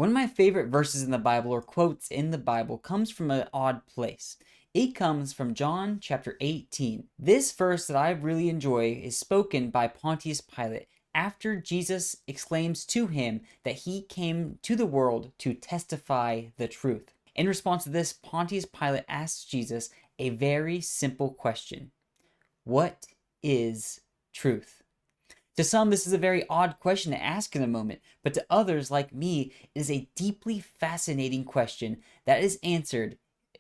One of my favorite verses in the Bible or quotes in the Bible comes from an odd place. It comes from John chapter 18. This verse that I really enjoy is spoken by Pontius Pilate after Jesus exclaims to him that he came to the world to testify the truth. In response to this, Pontius Pilate asks Jesus a very simple question. What is truth? To some, this is a very odd question to ask in a moment, but to others like me, it is a deeply fascinating question that is answered,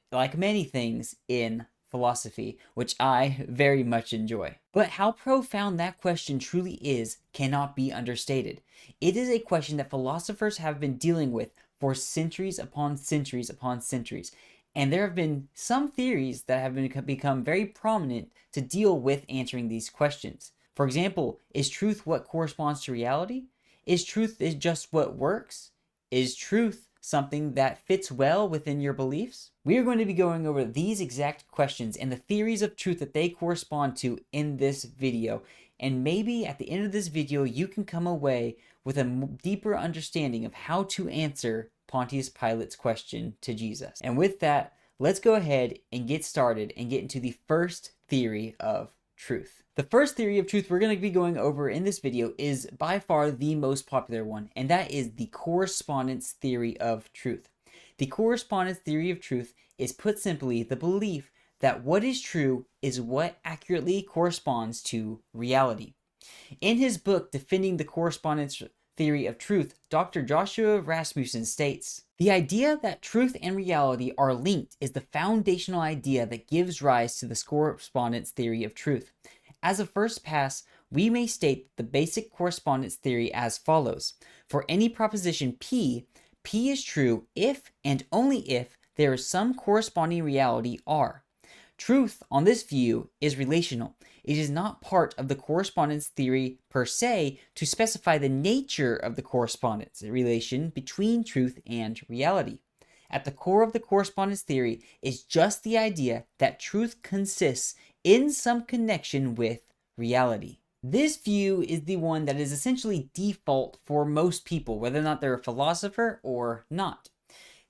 like many things, in philosophy, which I very much enjoy. But how profound that question truly is cannot be understated. It is a question that philosophers have been dealing with for centuries upon centuries upon centuries. And there have been some theories that have become very prominent to deal with answering these questions. For example, is truth what corresponds to reality? Is truth just what works? Is truth something that fits well within your beliefs? We are going to be going over these exact questions and the theories of truth that they correspond to in this video. And maybe at the end of this video, you can come away with a deeper understanding of how to answer Pontius Pilate's question to Jesus. And with that, let's go ahead and get started and get into the first theory of truth. The first theory of truth we're going to be going over in this video is by far the most popular one, and that is the correspondence theory of truth. The correspondence theory of truth is, put simply, the belief that what is true is what accurately corresponds to reality. In his book, Defending the Correspondence Theory of Truth, Dr. Joshua Rasmussen states, "The idea that truth and reality are linked is the foundational idea that gives rise to the correspondence theory of truth. As a first pass, we may state the basic correspondence theory as follows. For any proposition P, P is true if and only if there is some corresponding reality R. Truth, on this view, is relational. It is not part of the correspondence theory per se to specify the nature of the correspondence relation between truth and reality. At the core of the correspondence theory is just the idea that truth consists in some connection with reality." This view is the one that is essentially default for most people, whether or not they're a philosopher or not.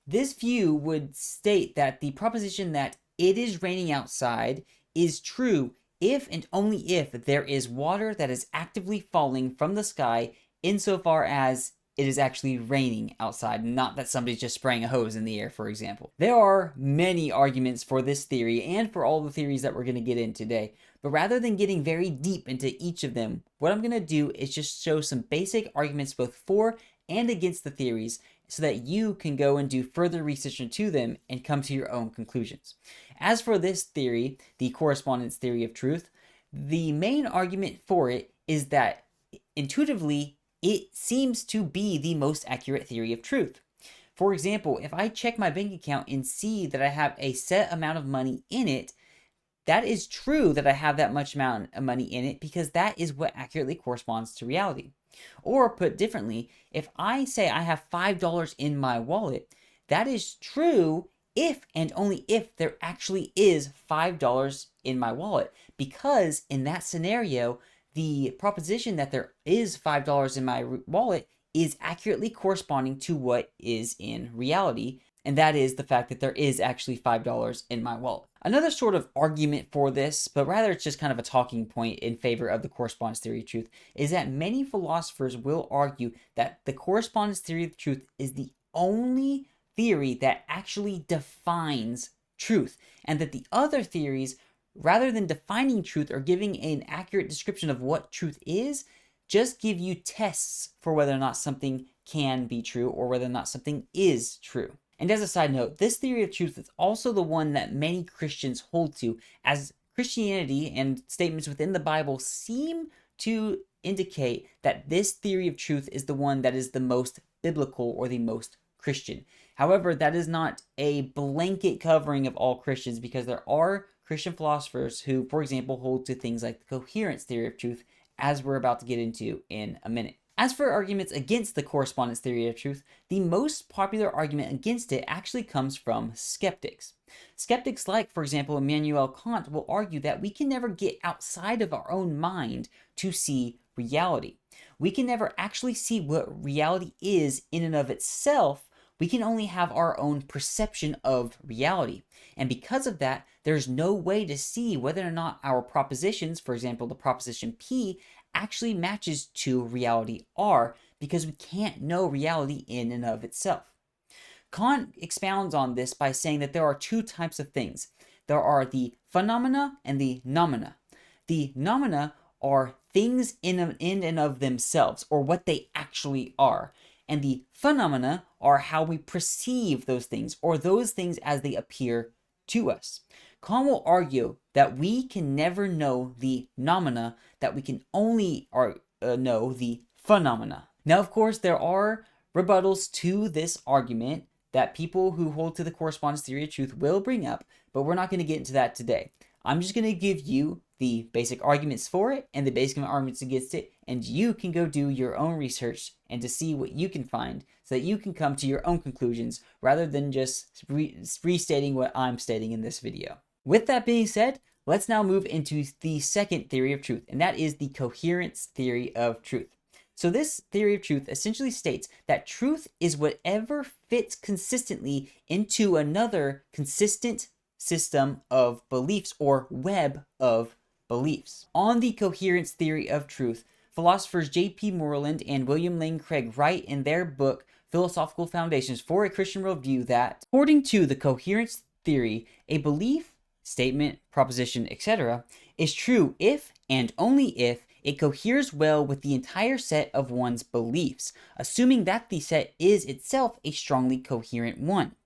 This view would state that the proposition that it is raining outside is true if and only if there is water that is actively falling from the sky insofar as it is actually raining outside, not that somebody's just spraying a hose in the air, for example. There are many arguments for this theory and for all the theories that we're going to get in today, but rather than getting very deep into each of them, what I'm going to do is just show some basic arguments both for and against the theories so that you can go and do further research into them and come to your own conclusions. As for this theory, the correspondence theory of truth, the main argument for it is that intuitively, it seems to be the most accurate theory of truth. For example, if I check my bank account and see that I have a set amount of money in it, that is true that I have that much amount of money in it because that is what accurately corresponds to reality. Or put differently, if I say I have $5 in my wallet, that is true if and only if there actually is $5 in my wallet, because in that scenario, the proposition that there is $5 in my wallet is accurately corresponding to what is in reality, and that is the fact that there is actually $5 in my wallet. Another sort of argument for this, but rather it's just kind of a talking point in favor of the correspondence theory of truth, is that many philosophers will argue that the correspondence theory of truth is the only theory that actually defines truth, and that the other theories, rather than defining truth or giving an accurate description of what truth is, just give you tests for whether or not something can be true or whether or not something is true. And as a side note, this theory of truth is also the one that many Christians hold to, as Christianity and statements within the Bible seem to indicate that this theory of truth is the one that is the most biblical or the most Christian. However, that is not a blanket covering of all Christians, because there are Christian philosophers who, for example, hold to things like the coherence theory of truth, as we're about to get into in a minute. As for arguments against the correspondence theory of truth, the most popular argument against it actually comes from skeptics. Skeptics like, for example, Immanuel Kant will argue that we can never get outside of our own mind to see reality. we can never actually see what reality is in and of itself. We can only have our own perception of reality. And because of that, there's no way to see whether or not our propositions, for example, the proposition P, actually matches to reality R, because we can't know reality in and of itself. Kant expounds on this by saying that there are two types of things. There are the phenomena and the noumena. The noumena are things in and of themselves, or what they actually are. And the phenomena are how we perceive those things, or those things as they appear to us. Kant will argue that we can never know the noumena, that we can only know the phenomena. Now, of course, there are rebuttals to this argument that people who hold to the correspondence theory of truth will bring up, but we're not going to get into that today. I'm just going to give you the basic arguments for it and the basic arguments against it, and you can go do your own research and to see what you can find so that you can come to your own conclusions rather than just restating what I'm stating in this video. With that being said, let's now move into the second theory of truth, and that is the coherence theory of truth. So this theory of truth essentially states that truth is whatever fits consistently into another consistent system of beliefs, or web of beliefs. On the coherence theory of truth, philosophers J.P. Moreland and William Lane Craig write in their book Philosophical Foundations for a Christian Worldview that, according to the coherence theory, a belief, statement, proposition, etc., is true if and only if it coheres well with the entire set of one's beliefs, assuming that the set is itself a strongly coherent one.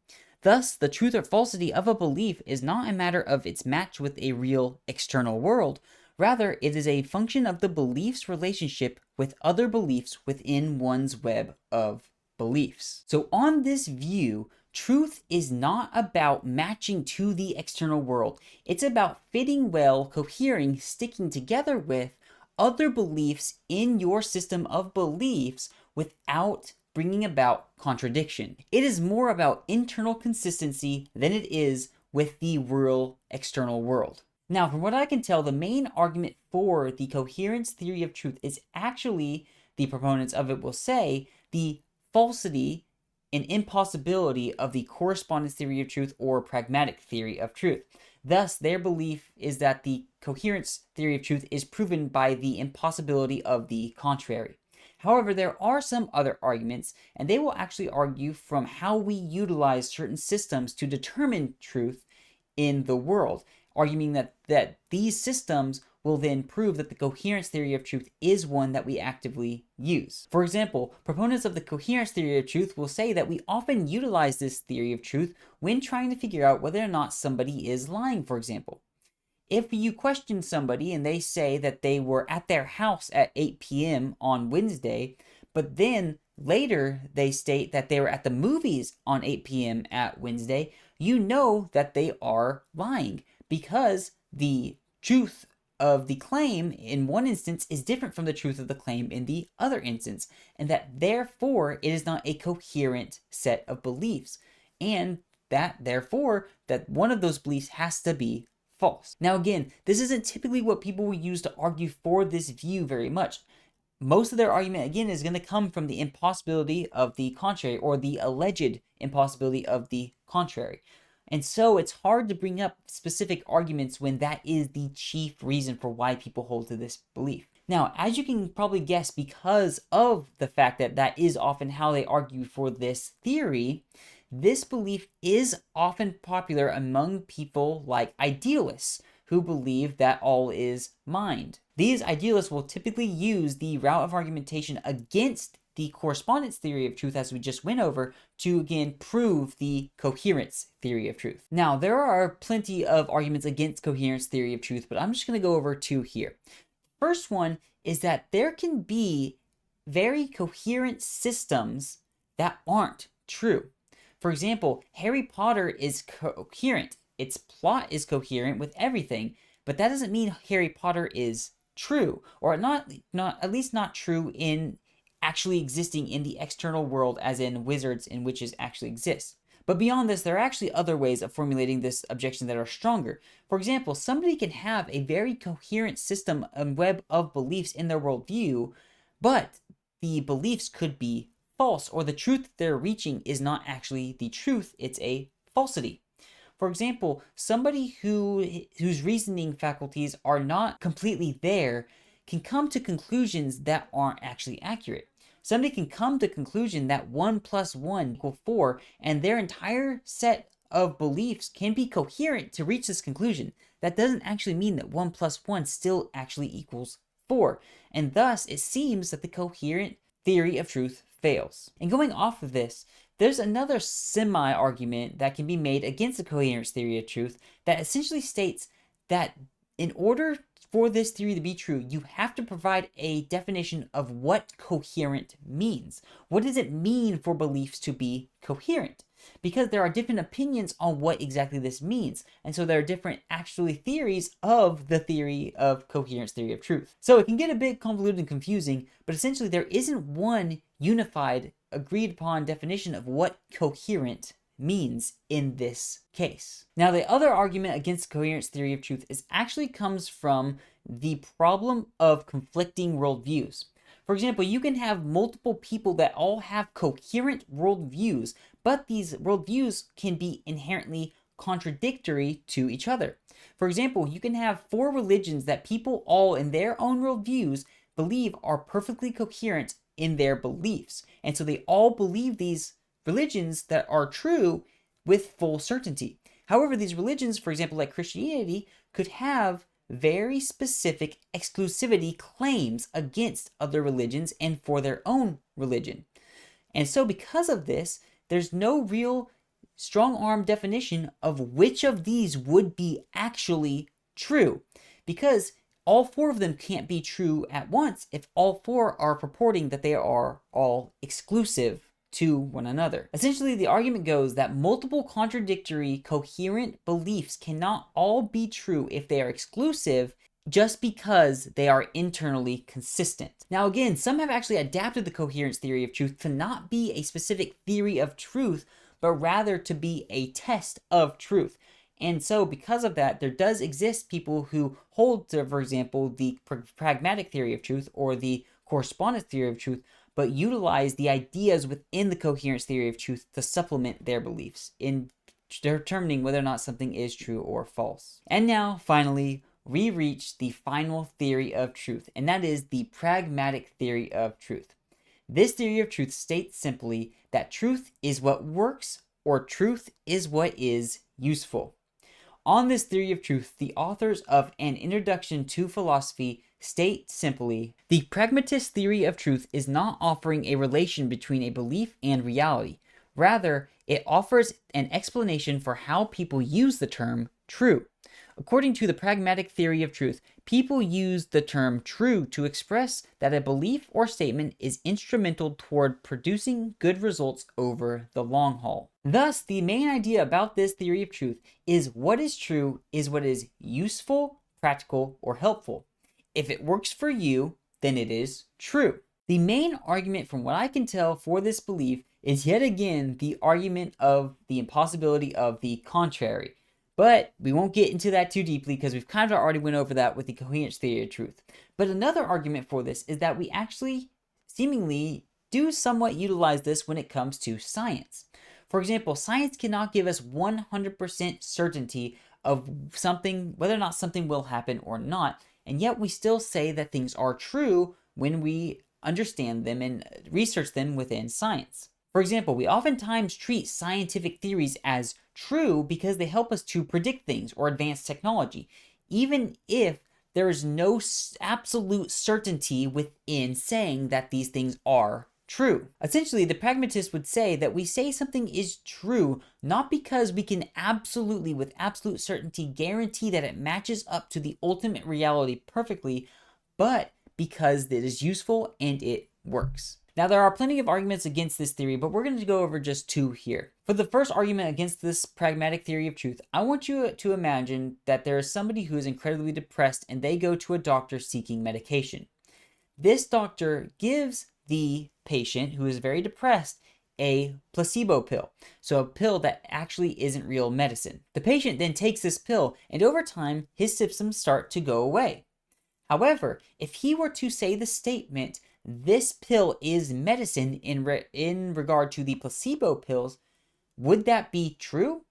Thus, the truth or falsity of a belief is not a matter of its match with a real external world. Rather, it is a function of the belief's relationship with other beliefs within one's web of beliefs. So on this view, truth is not about matching to the external world. It's about fitting well, cohering, sticking together with other beliefs in your system of beliefs without bringing about contradiction. It is more about internal consistency than it is with the real external world. Now, from what I can tell, the main argument for the coherence theory of truth is actually, the proponents of it will say, the falsity and impossibility of the correspondence theory of truth or pragmatic theory of truth. Thus, their belief is that the coherence theory of truth is proven by the impossibility of the contrary. However, there are some other arguments, and they will actually argue from how we utilize certain systems to determine truth in the world, arguing that these systems will then prove that the coherence theory of truth is one that we actively use. For example, proponents of the coherence theory of truth will say that we often utilize this theory of truth when trying to figure out whether or not somebody is lying, for example. If you question somebody and they say that they were at their house at 8 p.m. on Wednesday, but then later they state that they were at the movies on 8 p.m. at Wednesday, you know that they are lying, because the truth of the claim in one instance is different from the truth of the claim in the other instance, and that therefore it is not a coherent set of beliefs, and that therefore that one of those beliefs has to be false. Now again, this isn't typically what people will use to argue for this view very much. Most of their argument, again, is going to come from the impossibility of the contrary, or the alleged impossibility of the contrary. And so it's hard to bring up specific arguments when that is the chief reason for why people hold to this belief. Now, as you can probably guess, because of the fact that that is often how they argue for this theory, this belief is often popular among people like idealists who believe that all is mind. These idealists will typically use the route of argumentation against the correspondence theory of truth, as we just went over, to again prove the coherence theory of truth. Now, there are plenty of arguments against coherence theory of truth, but I'm just going to go over two here. First one is that there can be very coherent systems that aren't true. For example, Harry Potter is coherent. Its plot is coherent with everything, but that doesn't mean Harry Potter is true, or at least not true in actually existing in the external world, as in wizards and witches actually exist. But beyond this, there are actually other ways of formulating this objection that are stronger. For example, somebody can have a very coherent system and web of beliefs in their worldview, but the beliefs could be false, or the truth they're reaching is not actually the truth, it's a falsity. For example, somebody whose reasoning faculties are not completely there can come to conclusions that aren't actually accurate. Somebody can come to the conclusion that 1 plus 1 equals 4, and their entire set of beliefs can be coherent to reach this conclusion. That doesn't actually mean that 1 plus 1 still actually equals 4, and thus it seems that the coherent theory of truth fails. And going off of this, there's another semi-argument that can be made against the coherence theory of truth that essentially states that in order for this theory to be true, you have to provide a definition of what coherent means. What does it mean for beliefs to be coherent? Because there are different opinions on what exactly this means. And so there are different actually theories of the theory of coherence theory of truth. So it can get a bit convoluted and confusing, but essentially there isn't one unified, agreed upon definition of what coherent means in this case. Now, the other argument against coherence theory of truth actually comes from the problem of conflicting worldviews. For example, you can have multiple people that all have coherent worldviews, but these worldviews can be inherently contradictory to each other. For example, you can have 4 religions that people all in their own worldviews believe are perfectly coherent in their beliefs. And so they all believe these religions that are true with full certainty. However, these religions, for example, like Christianity, could have very specific exclusivity claims against other religions and for their own religion. And so because of this, there's no real strong-arm definition of which of these would be actually true, because all 4 of them can't be true at once if all 4 are purporting that they are all exclusive to one another. Essentially, the argument goes that multiple contradictory, coherent beliefs cannot all be true if they are exclusive just because they are internally consistent. Now again, some have actually adapted the coherence theory of truth to not be a specific theory of truth, but rather to be a test of truth. And so because of that, there does exist people who hold to, for example, the pragmatic theory of truth or the correspondence theory of truth, but utilize the ideas within the coherence theory of truth to supplement their beliefs in determining whether or not something is true or false. And now, finally, we reach the final theory of truth, and that is the pragmatic theory of truth. This theory of truth states simply that truth is what works, or truth is what is useful. On this theory of truth, the authors of An Introduction to Philosophy state simply, the pragmatist theory of truth is not offering a relation between a belief and reality. Rather, it offers an explanation for how people use the term true. According to the pragmatic theory of truth, people use the term true to express that a belief or statement is instrumental toward producing good results over the long haul. Thus, the main idea about this theory of truth is what is true is what is useful, practical, or helpful. If it works for you, then it is true. The main argument from what I can tell for this belief is yet again the argument of the impossibility of the contrary. But we won't get into that too deeply because we've kind of already went over that with the coherence theory of truth. But another argument for this is that we actually seemingly do somewhat utilize this when it comes to science. For example, science cannot give us 100% certainty of something, whether or not something will happen or not, and yet we still say that things are true when we understand them and research them within science. For example, we oftentimes treat scientific theories as true because they help us to predict things or advance technology, even if there is no absolute certainty within saying that these things are true. Essentially, the pragmatist would say that we say something is true not because we can absolutely, with absolute certainty, guarantee that it matches up to the ultimate reality perfectly, but because it is useful and it works. Now, there are plenty of arguments against this theory, but we're going to go over just 2 here. For the first argument against this pragmatic theory of truth, I want you to imagine that there is somebody who is incredibly depressed and they go to a doctor seeking medication. This doctor gives the patient who is very depressed a placebo pill, so a pill that actually isn't real medicine. The patient then takes this pill, and over time, his symptoms start to go away. However, if he were to say the statement this pill is medicine in regard to the placebo pills, would that be true?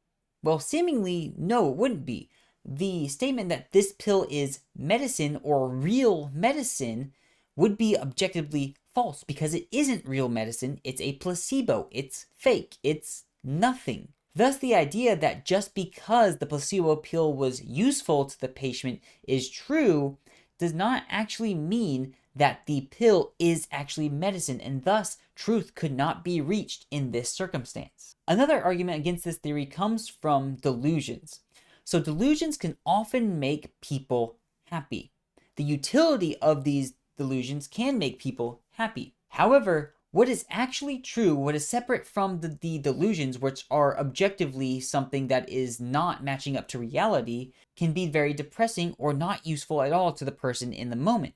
Well, seemingly, no, it wouldn't be. The statement that this pill is medicine or real medicine would be objectively false because it isn't real medicine, it's a placebo, it's fake, it's nothing. Thus, the idea that just because the placebo pill was useful to the patient is true does not actually mean that the pill is actually medicine, and thus truth could not be reached in this circumstance. Another argument against this theory comes from delusions. So delusions can often make people happy. The utility of these delusions can make people happy. However, what is actually true, what is separate from the delusions, which are objectively something that is not matching up to reality, can be very depressing or not useful at all to the person in the moment.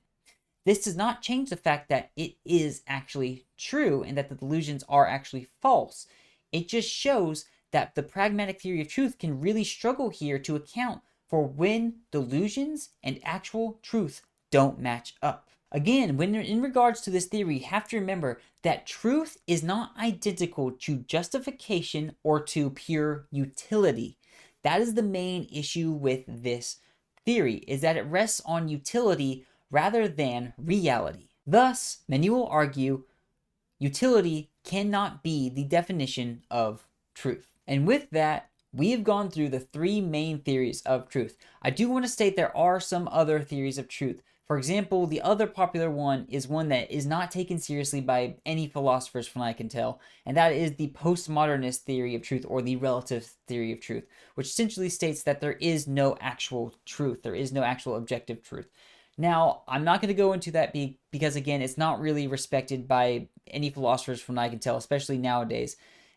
This does not change the fact that it is actually true and that the delusions are actually false. It just shows that the pragmatic theory of truth can really struggle here to account for when delusions and actual truth don't match up. Again, when in regards to this theory, you have to remember that truth is not identical to justification or to pure utility. That is the main issue with this theory, is that it rests on utility rather than reality. Thus, many will argue utility cannot be the definition of truth. And with that, we have gone through the three main theories of truth. I do want to state there are some other theories of truth. For example, the other popular one is one that is not taken seriously by any philosophers from what I can tell, and that is the postmodernist theory of truth, or the relative theory of truth, which essentially states that there is no actual truth, there is no actual objective truth. Now, I'm not going to go into that because, again, it's not really respected by any philosophers from what I can tell, especially nowadays.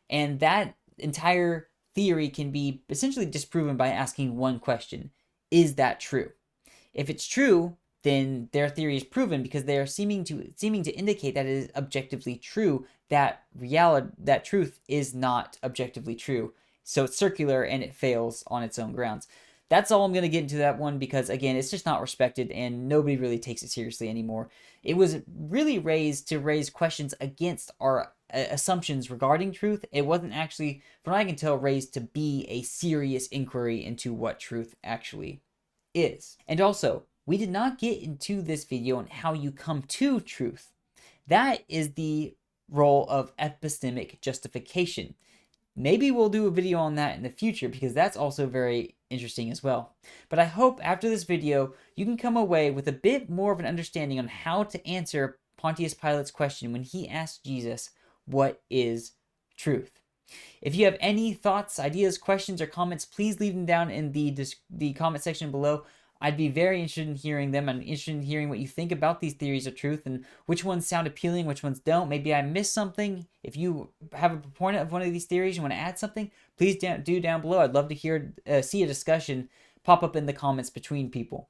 And that entire theory can be essentially disproven by asking one question: is that true? If it's true, then their theory is proven because they are seeming to indicate that it is objectively true, that truth is not objectively true. So it's circular and it fails on its own grounds. That's all I'm going to get into that one because, again, it's just not respected and nobody really takes it seriously anymore. It was really raised to raise questions against our assumptions regarding truth. It wasn't actually, from what I can tell, raised to be a serious inquiry into what truth actually is. And also, we did not get into this video on how you come to truth. That is the role of epistemic justification. Maybe we'll do a video on that in the future because that's also very interesting as well. But I hope after this video, you can come away with a bit more of an understanding on how to answer Pontius Pilate's question when he asked Jesus, "What is truth?" If you have any thoughts, ideas, questions, or comments, please leave them down in the comment section below. I'd be very interested in hearing them. I'm interested in hearing what you think about these theories of truth and which ones sound appealing, which ones don't. Maybe I missed something. If you have a proponent of one of these theories and want to add something, please do down below. I'd love to see a discussion pop up in the comments between people.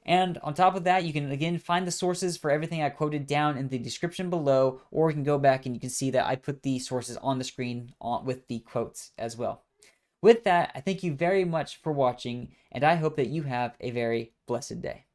And on top of that, you can again find the sources for everything I quoted down in the description below, or you can go back and you can see that I put the sources on the screen with the quotes as well. With that, I thank you very much for watching, and I hope that you have a very blessed day.